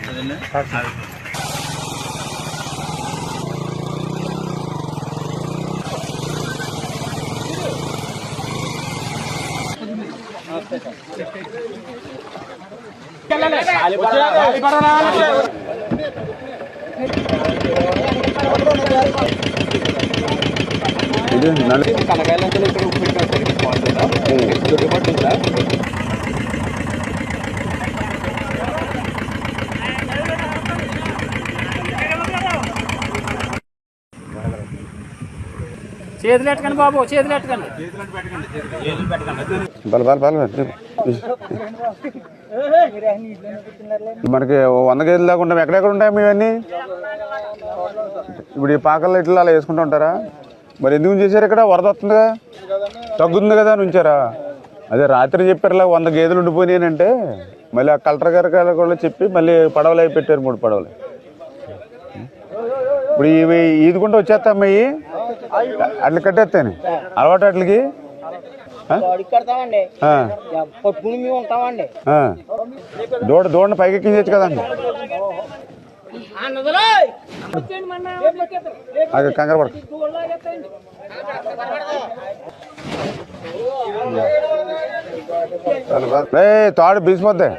ఇది కనకాయలంతా ఇక్కడ దొడ్డుపట్టుందా చేతులు ఎట్టకండి బాబు, చేతులు ఎట్టకండి. మనకి 100 కేజీలు దాకా ఉంటాయి. ఎక్కడెక్కడ ఉంటాయి ఇవన్నీ? ఇప్పుడు ఈ పాకల్లో ఇట్లా అలా వేసుకుంటూ ఉంటారా? మరి ఎందుకు చేశారు? ఇక్కడ వరద వస్తుందిగా, తగ్గుతుంది కదా అని ఉంచారా? అదే రాత్రి చెప్పారులా 100 గేదెలు ఉండిపోయినాయంటే మళ్ళీ ఆ కలెక్టర్ గారు కూడా చెప్పి మళ్ళీ పడవలు అవి పెట్టారు, 3 పడవలు. ఇప్పుడు ఇవి ఈదుకుంటూ వచ్చేస్తామ్మా, ఇవి అట్లా కట్టేస్తాను అలవాటు అట్లకి. దూడని పైకి ఎక్కించచ్చు కదండి. అది కంగారు పడ తాడు బీసిపోద్ది.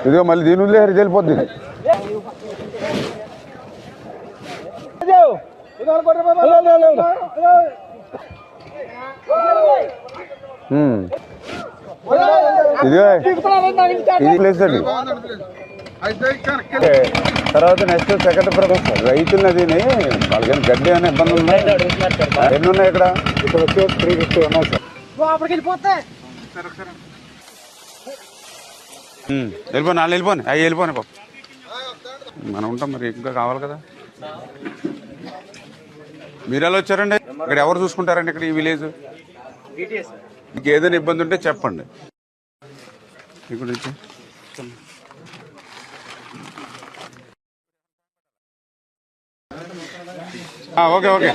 ఇదిగో మళ్ళీ దీని ఉండే హరి వెళ్ళిపోద్ది. ఇదిగో ఇది ప్లేస్ అండి. తర్వాత నెక్స్ట్ సెకండ్ ప్రొడక్ట్ రైతులు నదిని వాళ్ళకి గడ్డి అనే ఇబ్బంది ఉన్నాయి. ఎన్ని ఉన్నాయి ఇక్కడ? ఇప్పుడు వచ్చి 350 ఉన్నాయి సార్. వెళ్ళిపోయి నాలుగు వెళ్ళిపోయి అవి వెళ్ళిపోయి పాప మనం ఉంటాం. మరి ఇంకా కావాలి కదా. మీరు ఎలా వచ్చారండి? ఇక్కడ ఎవరు చూసుకుంటారండి ఇక్కడ ఈ విలేజ్? మీకు ఏదైనా ఇబ్బంది ఉంటే చెప్పండి. ఇక్కడ నుంచి ఓకే ఓకే.